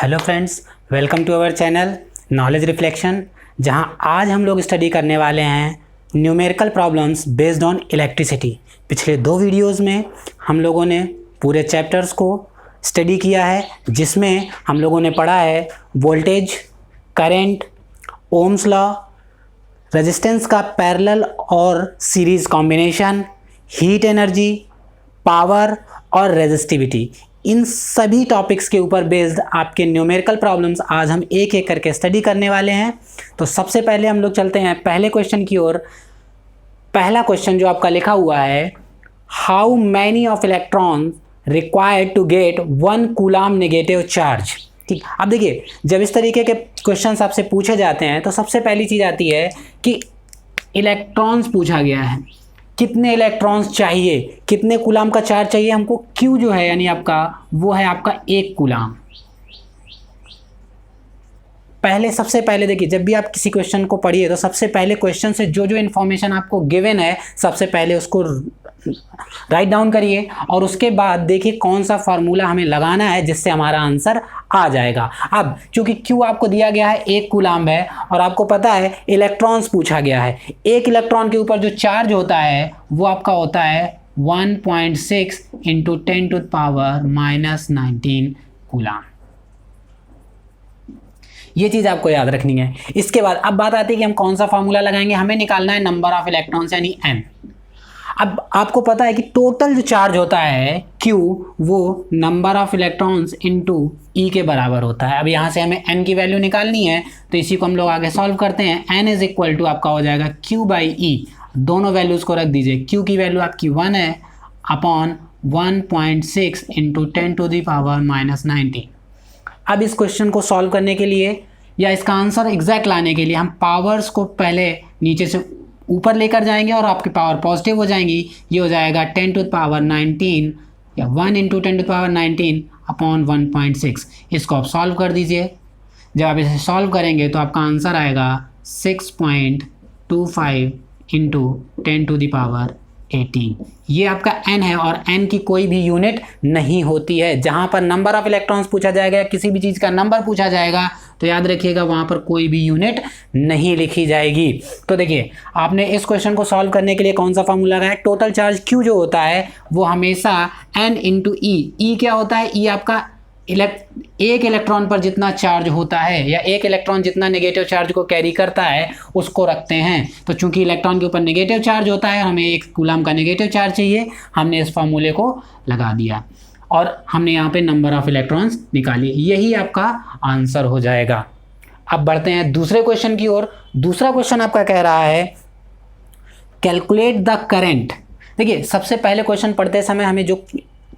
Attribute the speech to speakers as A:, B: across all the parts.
A: Hello friends, welcome to our channel knowledge reflection, जहां आज हम लोग स्टडी करने वाले हैं numerical problems based on electricity. पिछले दो वीडियोस में हम लोगों ने पूरे चैप्टर्स को स्टडी किया है, जिसमें हम लोगों ने पढ़ा है voltage, current, Ohm's law, resistance का पैरेलल और series combination, heat energy, power और रेजिस्टिविटी। इन सभी टॉपिक्स के ऊपर बेस्ड आपके न्यूमेरिकल प्रॉब्लम्स आज हम एक एक करके स्टडी करने वाले हैं। तो सबसे पहले हम लोग चलते हैं पहले क्वेश्चन की ओर। पहला क्वेश्चन जो आपका लिखा हुआ है, how many of electron required to get 1 coulomb negative charge. ठीक, अब देखिए, जब इस तरीके के क्वेश्चंस आपसे पूछे जाते हैं तो सबसे पहली चीज़ आती है कि इलेक्ट्रॉन्स पूछा गया है, कितने इलेक्ट्रॉन्स चाहिए, कितने कूलाम का चार्ज चाहिए हमको। क्यू जो है यानी आपका वो है आपका 1 कूलाम। सबसे पहले देखिए, जब भी आप किसी क्वेश्चन को पढ़िए तो सबसे पहले क्वेश्चन से जो जो इन्फॉर्मेशन आपको गिवन है सबसे पहले उसको राइट डाउन करिए और उसके बाद देखिए कौन सा फार्मूला हमें लगाना है जिससे हमारा आंसर आ जाएगा। अब चूंकि क्यू आपको दिया गया है 1 कूलाम है और आपको पता है इलेक्ट्रॉन्स पूछा गया है, एक इलेक्ट्रॉन के ऊपर जो चार्ज होता है वो आपका होता है 1.6 इंटू 10⁻⁻19 कूलाम। ये चीज़ आपको याद रखनी है। इसके बाद अब बात आती है कि हम कौन सा फार्मूला लगाएंगे। हमें निकालना है नंबर ऑफ इलेक्ट्रॉन्स यानी n। अब आपको पता है कि टोटल जो चार्ज होता है Q वो number of electrons into E के बराबर होता है। अब यहाँ से हमें n की वैल्यू निकालनी है तो इसी को हम लोग आगे सॉल्व करते हैं। n इज इक्वल टू आपका हो जाएगा Q/E। दोनों वैल्यूज़ को रख दीजिए। Q की वैल्यू आपकी 1 है अपॉन 1.6 इंटू 10⁻⁻19। अब इस क्वेश्चन को सॉल्व करने के लिए या इसका आंसर एग्जैक्ट लाने के लिए हम पावर्स को पहले नीचे से ऊपर लेकर जाएंगे और आपकी पावर पॉजिटिव हो जाएंगी। ये हो जाएगा 10⁻19 या 1 इंटू 10⁻19 अपॉन 1.6। इसको आप सॉल्व कर दीजिए। जब आप इसे सॉल्व करेंगे तो आपका आंसर आएगा 6.25 इंटू 10⁻18। ये आपका n है और n की कोई भी यूनिट नहीं होती है। जहाँ पर नंबर ऑफ इलेक्ट्रॉन्स पूछा जाएगा या किसी भी चीज़ का नंबर पूछा जाएगा तो याद रखिएगा वहाँ पर कोई भी यूनिट नहीं लिखी जाएगी। तो देखिए, आपने इस क्वेश्चन को सॉल्व करने के लिए कौन सा फार्मूला लगाया। टोटल चार्ज Q जो होता है वो हमेशा n इंटू E क्या होता है। E आपका एक इलेक्ट्रॉन पर जितना चार्ज होता है या एक इलेक्ट्रॉन जितना नेगेटिव चार्ज को कैरी करता है उसको रखते हैं। तो चूंकि इलेक्ट्रॉन के ऊपर नेगेटिव चार्ज होता है, हमें 1 कूलाम का नेगेटिव चार्ज चाहिए, हमने इस फार्मूले को लगा दिया और हमने यहाँ पे नंबर ऑफ इलेक्ट्रॉन्स निकाली। यही आपका आंसर हो जाएगा। अब बढ़ते हैं दूसरे क्वेश्चन की ओर। दूसरा क्वेश्चन आपका कह रहा है कैलकुलेट द करंट। देखिए, सबसे पहले क्वेश्चन पढ़ते समय हमें जो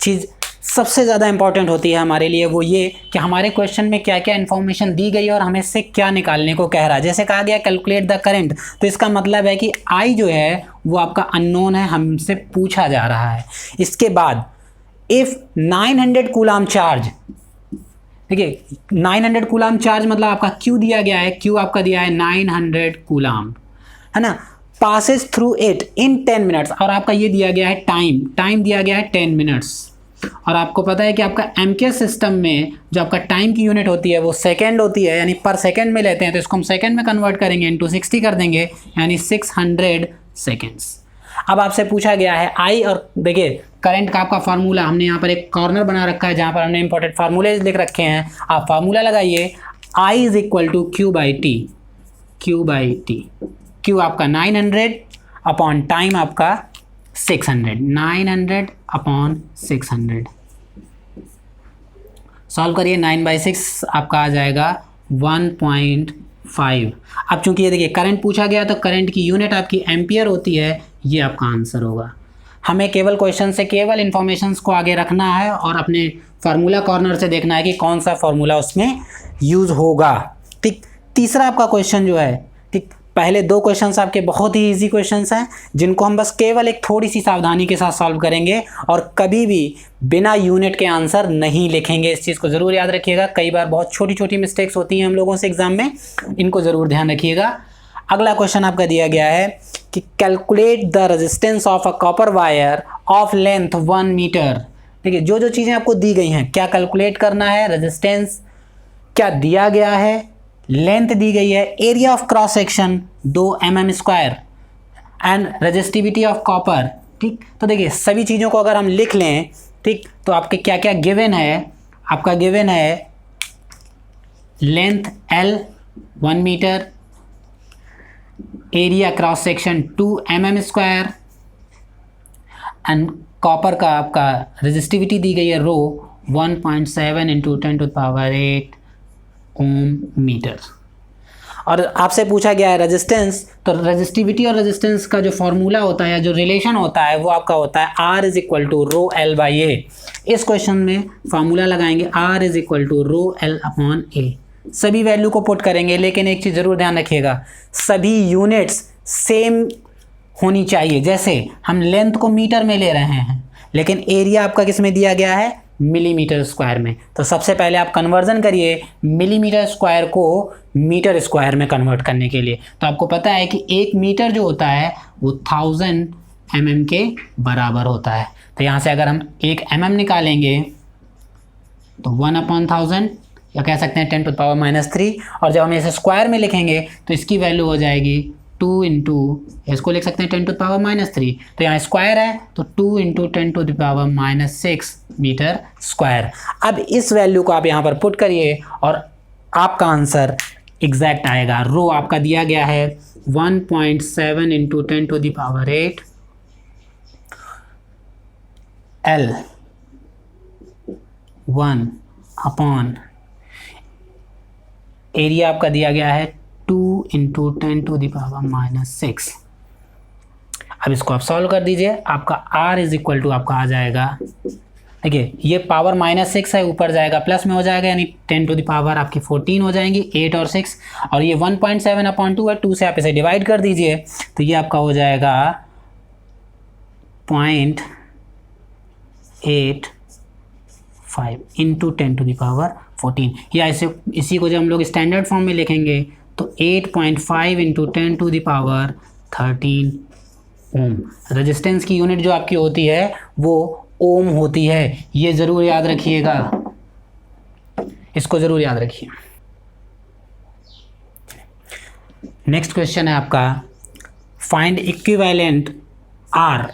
A: चीज़ सबसे ज़्यादा इंपॉर्टेंट होती है हमारे लिए वो ये कि हमारे क्वेश्चन में क्या क्या इन्फॉर्मेशन दी गई है और हमें इससे क्या निकालने को कह रहा है। जैसे कहा गया कैलकुलेट द करंट, तो इसका मतलब है कि I जो है वो आपका अननोन है, हमसे पूछा जा रहा है। इसके बाद इफ़ 900 कूलाम चार्ज, देखिए 900 कूलाम चार्ज मतलब आपका Q दिया गया है, Q आपका दिया है 900 कूलाम, है ना, passes through it in 10 minutes और आपका ये दिया गया है टाइम दिया गया है 10 मिनट्स। और आपको पता है कि आपका एमके सिस्टम में जो आपका टाइम की यूनिट होती है वो सेकंड होती है, यानी पर सेकंड में लेते हैं, तो इसको हम सेकंड में कन्वर्ट करेंगे, इंटू 60 कर देंगे, यानी 600 सेकंड्स। अब आपसे पूछा गया है आई, और देखिए करंट का आपका फार्मूला हमने यहाँ पर एक कॉर्नर बना रखा है जहाँ पर हमने इंपॉर्टेंट फार्मूले लिख रखे हैं। आप फार्मूला लगाइए, I is equal to Q/T। Q आपका 900 अपॉन टाइम आपका 600, 900 अपॉन 600। सॉल्व करिए, 9/6 आपका आ जाएगा 1.5। अब चूंकि ये देखिए करंट पूछा गया तो करंट की यूनिट आपकी एम्पियर होती है, ये आपका आंसर होगा। हमें केवल क्वेश्चन से केवल इन्फॉर्मेशंस को आगे रखना है और अपने फार्मूला कॉर्नर से देखना है कि कौन सा फार्मूला उसमें यूज़ होगा। ठीक, तीसरा आपका क्वेश्चन जो है, ठीक, पहले दो क्वेश्चंस आपके बहुत ही इजी क्वेश्चंस हैं जिनको हम बस केवल एक थोड़ी सी सावधानी के साथ सॉल्व करेंगे और कभी भी बिना यूनिट के आंसर नहीं लिखेंगे। इस चीज़ को ज़रूर याद रखिएगा। कई बार बहुत छोटी छोटी मिस्टेक्स होती हैं हम लोगों से एग्जाम में, इनको ज़रूर ध्यान रखिएगा। अगला क्वेश्चन आपका दिया गया है कि calculate the resistance of a copper wire of length 1 metre. देखिए जो जो चीज़ें आपको दी गई हैं क्या कैलकुलेट करना है, रेजिस्टेंस क्या दिया गया है, लेंथ दी गई है, area of cross section 2 mm² and resistivity of copper. ठीक, तो देखिए सभी चीज़ों को अगर हम लिख लें, ठीक, तो आपके क्या क्या गिवन है, आपका गिवन है length L 1 metre, area cross section 2 mm² and copper का आपका रेजिस्टिविटी दी गई है रो 1.7 इंटू 10⁸ ओम मीटर। और आपसे पूछा गया है रेजिस्टेंस, तो रेजिस्टिविटी और रेजिस्टेंस का जो फॉर्मूला होता है या जो रिलेशन होता है वो आपका होता है R is equal to rho l by a. इस क्वेश्चन में फॉर्मूला लगाएंगे R is equal to rho l upon a, सभी वैल्यू को पुट करेंगे, लेकिन एक चीज़ ज़रूर ध्यान रखिएगा, सभी यूनिट्स सेम होनी चाहिए। जैसे हम लेंथ को मीटर में ले रहे हैं, लेकिन एरिया आपका किस में दिया गया है, मिलीमीटर स्क्वायर में, तो सबसे पहले आप कन्वर्जन करिए मिलीमीटर स्क्वायर को मीटर स्क्वायर में कन्वर्ट करने के लिए। तो आपको पता है कि 1 मीटर जो होता है वो 1000 mm के बराबर होता है। तो यहाँ से अगर हम 1 mm निकालेंगे तो 1/1000 या कह सकते हैं 10⁻³ और जब हम इसे स्क्वायर में लिखेंगे तो इसकी वैल्यू हो जाएगी 2 इंटू, इसको लिख सकते हैं 10⁻³ तो यहाँ स्क्वायर है तो 2 इंटू 10⁻⁻6 मीटर स्क्वायर। अब इस वैल्यू को आप यहाँ पर पुट करिए और आपका आंसर एग्जैक्ट आएगा। रो आपका दिया गया है 1.7 इंटू 10⁸ L 1 अपॉन एरिया आपका दिया गया है 2 इंटू 10⁻⁻6। अब इसको आप सॉल्व कर दीजिए, आपका R इज इक्वल टू आपका आ जाएगा, देखिए ये पावर -6 है, ऊपर जाएगा प्लस में हो जाएगा, यानी 10⁻आपकी 14 हो जाएंगी, 8 और 6, और ये 1.7/2 है, 2 से आप इसे डिवाइड कर दीजिए तो ये आपका हो जाएगा 0.85 इंटू 10⁻14, या इसी को जब हम लोग स्टैंडर्ड फॉर्म में लिखेंगे तो 8.5 इंटू 10⁻13 ओम। रेजिस्टेंस की यूनिट जो आपकी होती है वो ओम होती है, ये ज़रूर याद रखिएगा, इसको ज़रूर याद रखिए। नेक्स्ट क्वेश्चन है आपका, find equivalent R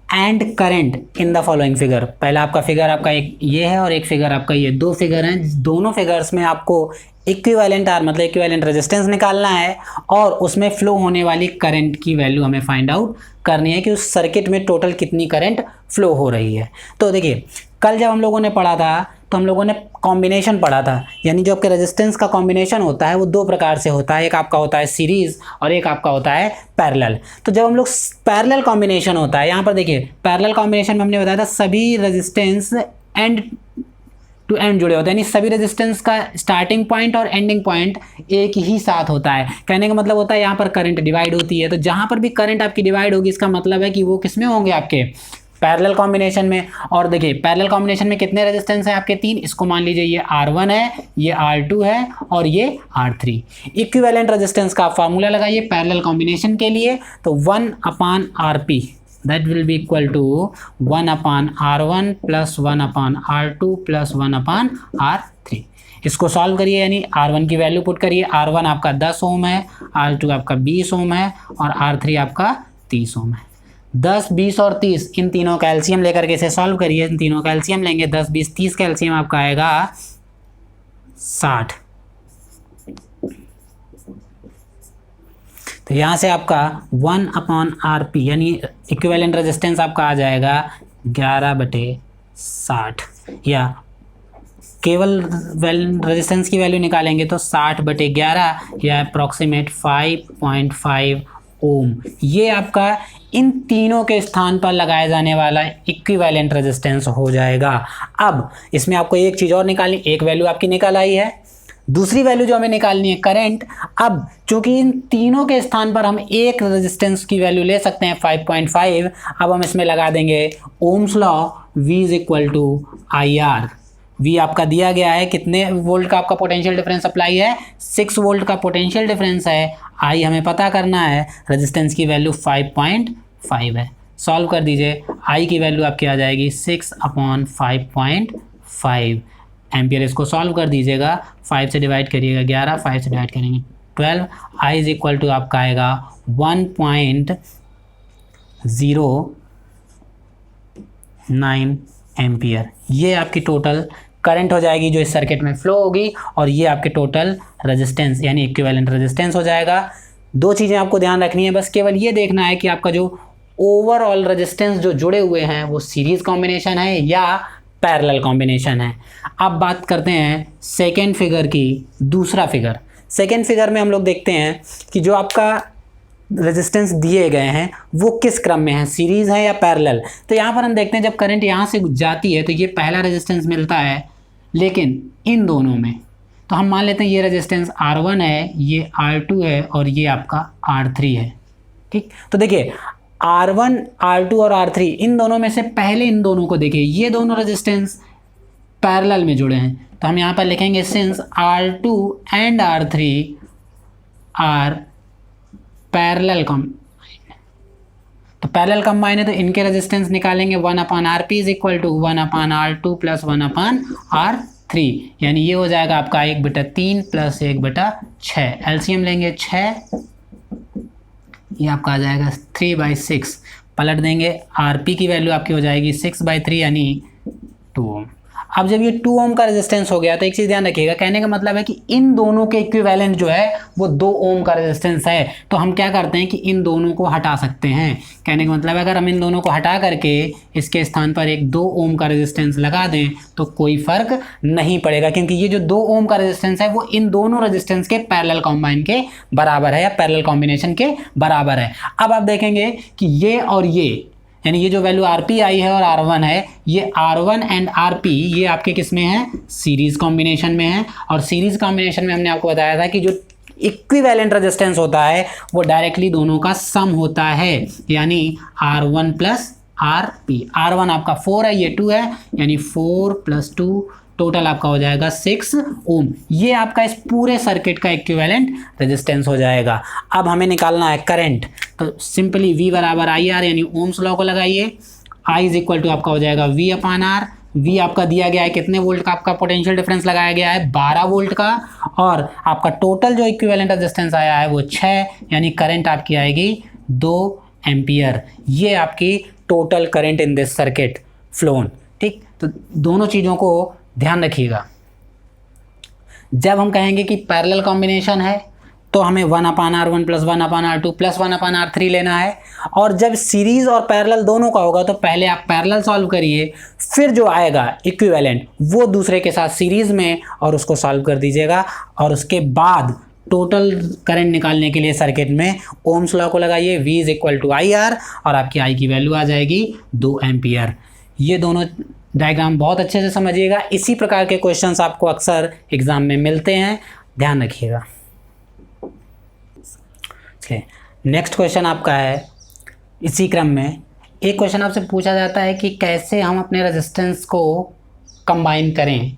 A: and current in the following figure. पहला आपका फिगर आपका एक ये है और एक फिगर आपका ये, 2 फिगर हैं, दोनों फिगर्स में आपको इक्विवेलेंट आर मतलब इक्विवेलेंट रेजिस्टेंस निकालना है और उसमें फ्लो होने वाली करंट की वैल्यू हमें फाइंड आउट करनी है कि उस सर्किट में टोटल कितनी करंट फ्लो हो रही है। तो देखिए कल जब हम लोगों ने पढ़ा था तो हम लोगों ने कॉम्बिनेशन पढ़ा था, यानी जो आपके रेजिस्टेंस का कॉम्बिनेशन होता है वो 2 प्रकार से होता है, एक आपका होता है सीरीज़ और एक आपका होता है पैरेलल। तो जब हम लोग पैरेलल कॉम्बिनेशन होता है, यहाँ पर देखिए पैरेलल कॉम्बिनेशन में हमने बताया था सभी रेजिस्टेंस एंड टू एंड जुड़े होते हैं, यानी सभी रेजिस्टेंस का स्टार्टिंग पॉइंट और एंडिंग पॉइंट एक ही साथ होता है। कहने का मतलब होता है यहाँ पर करंट डिवाइड होती है, तो जहाँ पर भी करंट आपकी डिवाइड होगी इसका मतलब है कि वो किस में होंगे, आपके पैरेलल कॉम्बिनेशन में। और देखिए पैरेलल कॉम्बिनेशन में कितने रेजिस्टेंस हैं आपके 3, इसको मान लीजिए ये R1 है, ये R2 है और ये R3। इक्विवेलेंट रेजिस्टेंस का फार्मूला लगाइए पैरेलल कॉम्बिनेशन के लिए, तो 1/RP that will be equal to 1/R1 plus 1/R2 plus 1/R3। इसको सॉल्व करिए, यानी R1 की वैल्यू पुट करिए, R1 आपका 10 ओम है, R2 आपका 20 ओम है और R3 आपका 30 ओम है। 10, 20 और 30 इन तीनों का एलसीएम लेकर के इसे सॉल्व करिए, इन तीनों का एलसीएम लेंगे, 10, 20, 30 का एलसीएम आपका आएगा 60। तो यहाँ से आपका 1/RP यानी इक्विवेलेंट रेजिस्टेंस आपका आ जाएगा 11/60, या केवल रेजिस्टेंस की वैल्यू निकालेंगे तो 60/11 या अप्रॉक्सीमेट 5.5 ओम। ये आपका इन तीनों के स्थान पर लगाया जाने वाला इक्विवेलेंट रेजिस्टेंस हो जाएगा। अब इसमें आपको एक चीज़ और निकालनी, एक वैल्यू आपकी निकल आई है, दूसरी वैल्यू जो हमें निकालनी है करंट। अब चूंकि इन तीनों के स्थान पर हम एक रेजिस्टेंस की वैल्यू ले सकते हैं 5.5, अब हम इसमें लगा देंगे ohm's law, V is equal to IR। V आपका दिया गया है, कितने वोल्ट का आपका पोटेंशियल डिफरेंस अप्लाई है, 6 वोल्ट का पोटेंशियल डिफरेंस है, I हमें पता करना है, रेजिस्टेंस की वैल्यू 5.5 है। सॉल्व कर दीजिए, I की वैल्यू आपकी आ जाएगी 6/5.5 एम्पियर। इसको सॉल्व कर दीजिएगा, 5 से डिवाइड करिएगा 11, 5 से डिवाइड करेंगे 12, आई इज इक्वल टू आपका आएगा 1.09 एम्पियर। ये आपकी टोटल करंट हो जाएगी जो इस सर्किट में फ्लो होगी, और ये आपके टोटल रेजिस्टेंस यानी इक्विवेलेंट रेजिस्टेंस हो जाएगा। दो चीज़ें आपको ध्यान रखनी है, बस केवल ये देखना है कि आपका जो ओवरऑल रेजिस्टेंस जो जुड़े हुए हैं वो सीरीज कॉम्बिनेशन है या पैरेलल कॉम्बिनेशन है। अब बात करते हैं सेकेंड फिगर की, दूसरा फिगर। सेकेंड फिगर में हम लोग देखते हैं कि जो आपका रेजिस्टेंस दिए गए हैं वो किस क्रम में है, सीरीज है या पैरेलल। तो यहाँ पर हम देखते हैं जब करंट यहाँ से जाती है तो ये पहला रेजिस्टेंस मिलता है, लेकिन इन दोनों में तो हम मान लेते हैं ये रेजिस्टेंस R1 है, ये R2 है और ये आपका R3 है। ठीक, तो देखिए R1, R2 और R3 इन दोनों में से पहले इन दोनों को देखिए, ये दोनों रेजिस्टेंस पैरेलल में जुड़े हैं, तो हम यहाँ पर लिखेंगे since R2 and R3 are parallel combine. तो पैरेलल कॉम्बाइन है तो इनके रेजिस्टेंस निकालेंगे 1/RP is equal to 1/R2 plus 1/R3, यानी ये हो जाएगा आपका 1/3 प्लस 1/6। एलसीएम लेंगे 6, ये आपका आ जाएगा 3/6, पलट देंगे आरपी की वैल्यू आपकी हो जाएगी 6/3 यानी 2 ओम। अब जब ये 2 ओम का रेजिस्टेंस हो गया तो एक चीज़ ध्यान रखिएगा, कहने का मतलब है कि इन दोनों के इक्विवेलेंट जो है वो 2 ओम का रेजिस्टेंस है, तो हम क्या करते हैं कि इन दोनों को हटा सकते हैं। कहने का मतलब है अगर हम इन दोनों को हटा करके इसके स्थान पर एक 2 ओम का रेजिस्टेंस लगा दें तो कोई फर्क नहीं पड़ेगा, क्योंकि ये जो 2 ओम का रेजिस्टेंस है वो इन दोनों रेजिस्टेंस के पैरेलल कॉम्बाइन के बराबर है या पैरेलल कॉम्बिनेशन के बराबर है। अब आप देखेंगे कि ये और ये यानी ये जो वैल्यू आरपी आई है और R1 है, ये R1 एंड RP ये आपके किस में है, सीरीज कॉम्बिनेशन में है। और सीरीज कॉम्बिनेशन में हमने आपको बताया था कि जो इक्विवेलेंट रेजिस्टेंस होता है वो डायरेक्टली दोनों का सम होता है, यानी R1 प्लस RP। R1 आपका 4 है, ये 2 है, यानी 4 + 2 टोटल आपका हो जाएगा 6 ओम। ये आपका इस पूरे सर्किट का इक्विवेलेंट रेजिस्टेंस हो जाएगा। अब हमें निकालना है करंट, तो सिंपली V बराबर IR यानी ओम्स लॉ को लगाइए। I इज इक्वल टू आपका हो जाएगा V/R। V आपका दिया गया है कितने वोल्ट का, आपका पोटेंशियल डिफरेंस लगाया गया है 12 वोल्ट का, और आपका टोटल जो इक्विवेलेंट रेजिस्टेंस आया है वो 6, यानी करंट आपकी आएगी 2 एम्पियर। ये आपकी total current in this circuit phloem. ठीक, तो दोनों चीज़ों को ध्यान रखिएगा। जब हम कहेंगे कि पैरेलल कॉम्बिनेशन है तो हमें 1/R1 plus 1/R2 plus 1/R3 लेना है, और जब सीरीज और पैरेलल दोनों का होगा तो पहले आप पैरेलल सॉल्व करिए, फिर जो आएगा इक्विवेलेंट वो दूसरे के साथ सीरीज में और उसको सॉल्व कर दीजिएगा, और उसके बाद टोटल करंट निकालने के लिए सर्किट में ओम्स लॉ को लगाइए। V is equal to IR और आपकी I की वैल्यू आ जाएगी 2 एम्पियर। ये दोनों डायग्राम बहुत अच्छे से समझिएगा, इसी प्रकार के क्वेश्चंस आपको अक्सर एग्जाम में मिलते हैं, ध्यान रखिएगा। नेक्स्ट क्वेश्चन आपका है इसी क्रम में, एक क्वेश्चन आपसे पूछा जाता है कि कैसे हम अपने रेजिस्टेंस को कंबाइन करें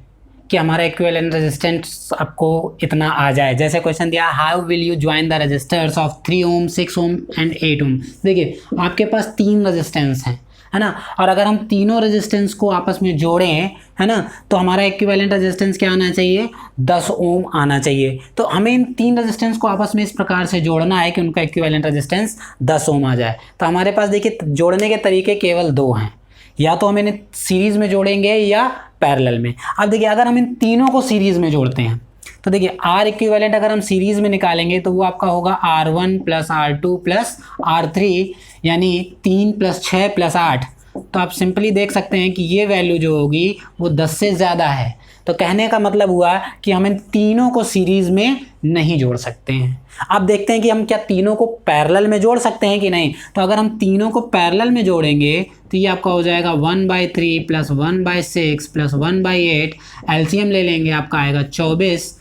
A: कि हमारा इक्विवेलेंट रेजिस्टेंस आपको इतना आ जाए। जैसे क्वेश्चन दिया, how will you join the resistors of 3 ohm 6 ohm and 8 ohm. देखिए आपके पास 3 रेजिस्टेंस हैं, है ना, और अगर हम तीनों रेजिस्टेंस को आपस में जोड़ें, है ना, तो हमारा इक्विवेलेंट रेजिस्टेंस क्या आना चाहिए, 10 ओम आना चाहिए। तो हमें इन 3 रेजिस्टेंस को आपस में इस प्रकार से जोड़ना है कि उनका इक्विवेलेंट रेजिस्टेंस 10 ओम आ जाए। तो हमारे पास देखिए जोड़ने के तरीके केवल 2 हैं, या तो हम इन्हें सीरीज़ में जोड़ेंगे या पैरेलल में। अब देखिए अगर हम इन तीनों को सीरीज़ में जोड़ते हैं तो देखिए R इक्विवेलेंट अगर हम सीरीज़ में निकालेंगे तो वो आपका होगा R1 plus R2 plus R3, यानी 3 + 6 + 8। तो आप सिंपली देख सकते हैं कि ये वैल्यू जो होगी वो 10 से ज़्यादा है। तो कहने का मतलब हुआ कि हम इन तीनों को सीरीज़ में नहीं जोड़ सकते हैं। अब देखते हैं कि हम क्या तीनों को पैरेलल में जोड़ सकते हैं कि नहीं। तो अगर हम तीनों को पैरेलल में जोड़ेंगे तो ये आपका हो जाएगा 1/3 प्लस 1/6 प्लस 1/8। एलसीएम ले लेंगे, आपका आएगा 24।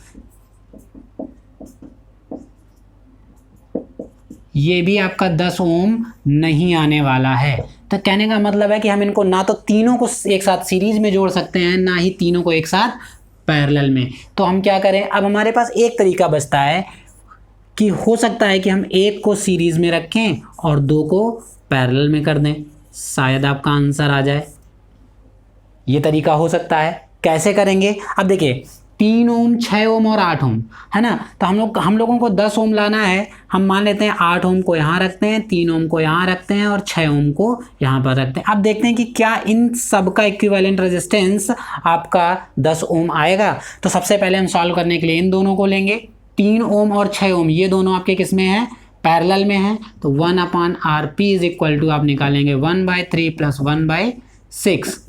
A: ये भी आपका 10 ओम नहीं आने वाला है। तो कहने का मतलब है कि हम इनको ना तो तीनों को एक साथ सीरीज में जोड़ सकते हैं, ना ही तीनों को एक साथ पैरेलल में। तो हम क्या करें, अब हमारे पास एक तरीका बचता है कि हो सकता है कि हम एक को सीरीज में रखें और 2 को पैरेलल में कर दें, शायद आपका आंसर आ जाए। ये तरीका हो सकता है। कैसे करेंगे? अब देखिए 3 ओम, 6 ओम और 8 ओम है ना, तो हम लोगों को 10 ओम लाना है। हम मान लेते हैं 8 ओम को यहाँ रखते हैं, 3 ओम को यहाँ रखते हैं और 6 ओम को यहाँ पर रखते हैं। अब देखते हैं कि क्या इन सब का इक्विवेलेंट रेजिस्टेंस आपका 10 ओम आएगा। तो सबसे पहले हम सॉल्व करने के लिए इन दोनों को लेंगे। 3 ओम और 6 ओम ये दोनों आपके किस में है? पैरेलल में है। तो 1/RP इज इक्वल टू आप निकालेंगे 1/3 प्लस 1/6,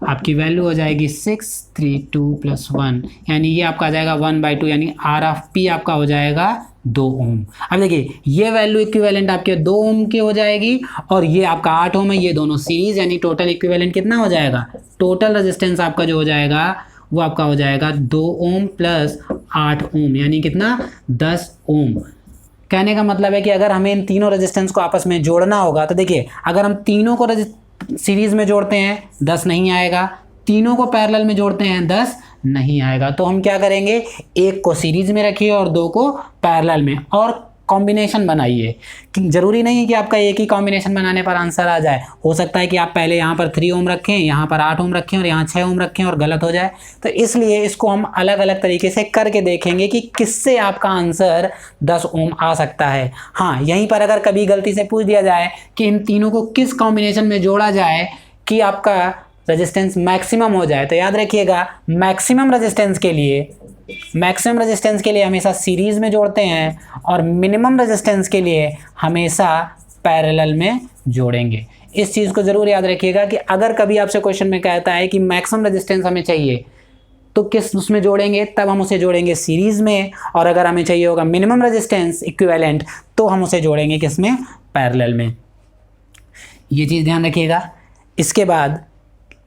A: आपकी वैल्यू हो जाएगी 6, 3, 2 + 1, यानी ये आपका आ जाएगा 1/2, यानी R ऑफ P आपका हो जाएगा 2 ओम। अब देखिए ये वैल्यू इक्विवेलेंट आपके 2 ओम की हो जाएगी और ये आपका 8 ओम है, ये दोनों सीरीज, यानी टोटल इक्विवेलेंट कितना हो जाएगा? टोटल रेजिस्टेंस आपका जो हो जाएगा वो आपका हो जाएगा 2 ओम प्लस 8 ओम, यानी कितना? 10 ओम। कहने का मतलब है कि अगर हमें इन तीनों रेजिस्टेंस को आपस में जोड़ना होगा तो देखिए अगर हम तीनों को सीरीज में जोड़ते हैं 10 नहीं आएगा, तीनों को पैरेलल में जोड़ते हैं 10 नहीं आएगा। तो हम क्या करेंगे? एक को सीरीज में रखिए और 2 को पैरेलल में, और कॉम्बिनेशन बनाइए। जरूरी नहीं है कि आपका एक ही कॉम्बिनेशन बनाने पर आंसर आ जाए, हो सकता है कि आप पहले यहाँ पर 3 ओम रखें, यहाँ पर 8 ओम रखें और यहाँ 6 ओम रखें और गलत हो जाए। तो इसलिए इसको हम अलग अलग तरीके से करके देखेंगे कि किससे आपका आंसर 10 ओम आ सकता है। हाँ, यहीं पर अगर कभी गलती से पूछ दिया जाए कि इन तीनों को किस कॉम्बिनेशन में जोड़ा जाए कि आपका रेजिस्टेंस मैक्सिमम हो जाए, तो याद रखिएगा मैक्सिमम रेजिस्टेंस के लिए हमेशा सीरीज में जोड़ते हैं और मिनिमम रेजिस्टेंस के लिए हमेशा पैरेलल में जोड़ेंगे। इस चीज़ को ज़रूर याद रखिएगा कि अगर कभी आपसे क्वेश्चन में कहता है कि मैक्सिमम रेजिस्टेंस हमें चाहिए तो किस उसमें जोड़ेंगे, तब हम उसे जोड़ेंगे सीरीज में, और अगर हमें चाहिए होगा मिनिमम रेजिस्टेंस इक्विवेलेंट तो हम उसे जोड़ेंगे किसमें? पैरेलल में। ये चीज़ ध्यान रखिएगा। इसके बाद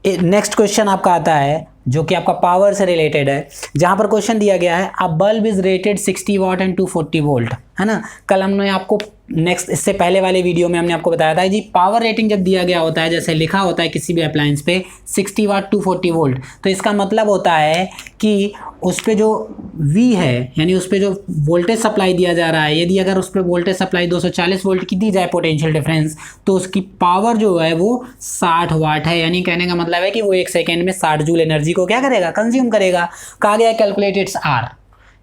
A: नेक्स्ट क्वेश्चन आपका आता है जो कि आपका पावर से रिलेटेड है, जहाँ पर क्वेश्चन दिया गया है a bulb is rated 60 watt and 240 volt, है ना। कल हमने आपको इससे पहले वाले वीडियो में हमने आपको बताया था जी पावर रेटिंग जब दिया गया होता है, जैसे लिखा होता है किसी भी अप्लायंस पे 60 वाट 240 वोल्ट, तो इसका मतलब होता है कि उस पर जो V है यानी उस पर जो वोल्टेज सप्लाई दिया जा रहा है, यदि अगर उस पर वोल्टेज सप्लाई 240 वोल्ट की दी जाए पोटेंशियल डिफरेंस, तो उसकी पावर जो है वो 60 वाट है। यानी कहने का मतलब है कि वो 1 सेकेंड में 60 जूल एनर्जी को क्या करेगा? कंज्यूम करेगा। कहा गया कैलकुलेट इट्स R,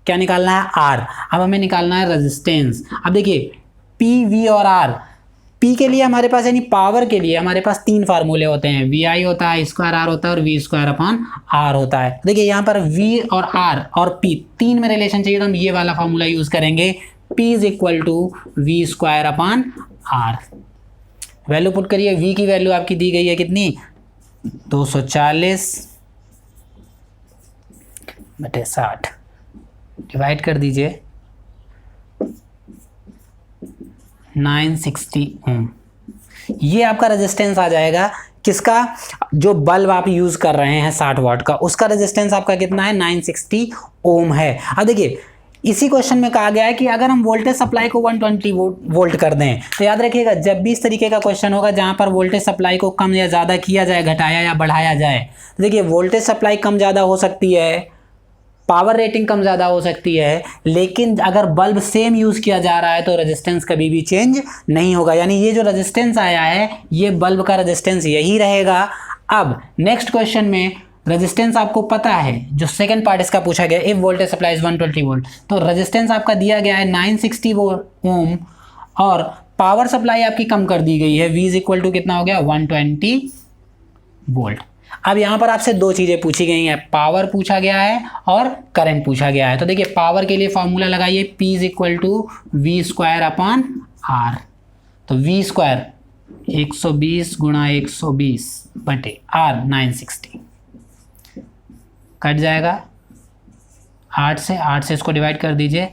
A: क्या निकालना है? R। अब हमें निकालना है रेजिस्टेंस। अब देखिए P, V और R। P के लिए हमारे पास यानी पावर के लिए हमारे पास 3 फार्मूले होते हैं, VI होता है, I² R होता है और V²/R होता है। देखिए यहाँ पर V और R और P 3 में रिलेशन चाहिए तो हम ये वाला फार्मूला यूज करेंगे, P = V²/R। वैल्यू पुट करिए, V की वैल्यू आपकी दी गई है कितनी? 240/60 डिवाइड कर दीजिए 960 ओम। ये आपका रेजिस्टेंस आ जाएगा किसका? जो बल्ब आप यूज कर रहे हैं 60 वाट का, उसका रेजिस्टेंस आपका कितना है? 960 ओम है। अब देखिए इसी क्वेश्चन में कहा गया है कि अगर हम वोल्टेज सप्लाई को 120 वोल्ट कर दें, तो याद रखिएगा जब भी इस तरीके का क्वेश्चन होगा जहां पर वोल्टेज सप्लाई को कम या ज़्यादा किया जाए, घटाया या बढ़ाया जाए, तो देखिए वोल्टेज सप्लाई कम ज़्यादा हो सकती है, पावर रेटिंग कम ज़्यादा हो सकती है, लेकिन अगर बल्ब सेम यूज़ किया जा रहा है तो रेजिस्टेंस कभी भी चेंज नहीं होगा। यानी ये जो रेजिस्टेंस आया है ये बल्ब का रेजिस्टेंस यही रहेगा। अब नेक्स्ट क्वेश्चन में रेजिस्टेंस आपको पता है, जो सेकंड पार्ट इसका पूछा गया, if voltage supply is 120 volt, तो रेजिस्टेंस आपका दिया गया है 960 ओम और पावर सप्लाई आपकी कम कर दी गई है, V = कितना हो गया? 120 वोल्ट। अब यहाँ पर आपसे 2 चीज़ें पूछी गई हैं, पावर पूछा गया है और करंट पूछा गया है। तो देखिए पावर के लिए फॉर्मूला लगाइए, P = V²/R। तो V² 120 × 120/R 960 कट जाएगा 8 से इसको डिवाइड कर दीजिए,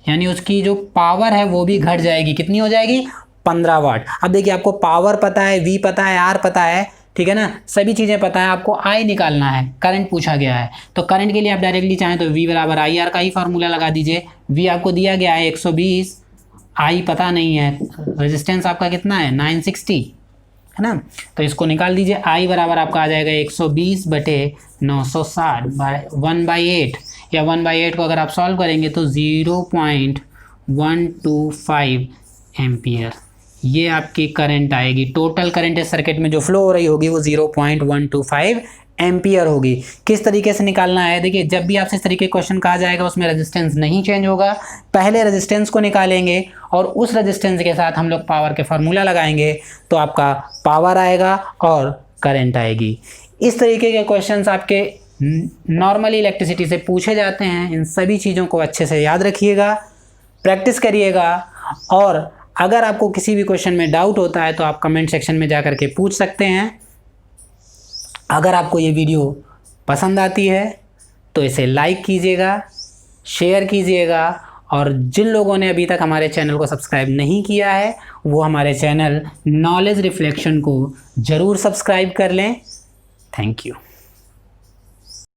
A: यानी उसकी जो पावर है वो भी घट जाएगी। कितनी हो जाएगी? 15 वाट। अब देखिए आपको पावर पता है, V पता है, R पता है, ठीक है ना, सभी चीज़ें पता है, आपको I निकालना है, करंट पूछा गया है। तो करंट के लिए आप डायरेक्टली चाहें तो V = IR का ही फार्मूला लगा दीजिए। V आपको दिया गया है 120, I पता नहीं है, रेजिस्टेंस आपका कितना है? 960, है ना। तो इसको निकाल दीजिए, I बराबर आपका आ जाएगा 120/960 1/8, या 1/8 को अगर आप सॉल्व करेंगे तो 0.125 एम्पियर ये आपकी करंट आएगी। टोटल करंट इस सर्किट में जो फ्लो हो रही होगी वो 0.125 एम्पियर होगी। किस तरीके से निकालना है, देखिए जब भी आपसे इस तरीके का क्वेश्चन कहा जाएगा उसमें रेजिस्टेंस नहीं चेंज होगा, पहले रेजिस्टेंस को निकालेंगे और उस रेजिस्टेंस के साथ हम लोग पावर के फार्मूला लगाएंगे तो आपका पावर आएगा और करंट आएगी। इस तरीके के क्वेश्चंस आपके नॉर्मली इलेक्ट्रिसिटी से पूछे जाते हैं। इन सभी चीज़ों को अच्छे से याद रखिएगा, प्रैक्टिस करिएगा, और अगर आपको किसी भी क्वेश्चन में डाउट होता है तो आप कमेंट सेक्शन में जा कर के पूछ सकते हैं। अगर आपको ये वीडियो पसंद आती है तो इसे लाइक कीजिएगा, शेयर कीजिएगा, और जिन लोगों ने अभी तक हमारे चैनल को सब्सक्राइब नहीं किया है वो हमारे चैनल नॉलेज रिफ्लेक्शन को ज़रूर सब्सक्राइब कर लें। Thank you.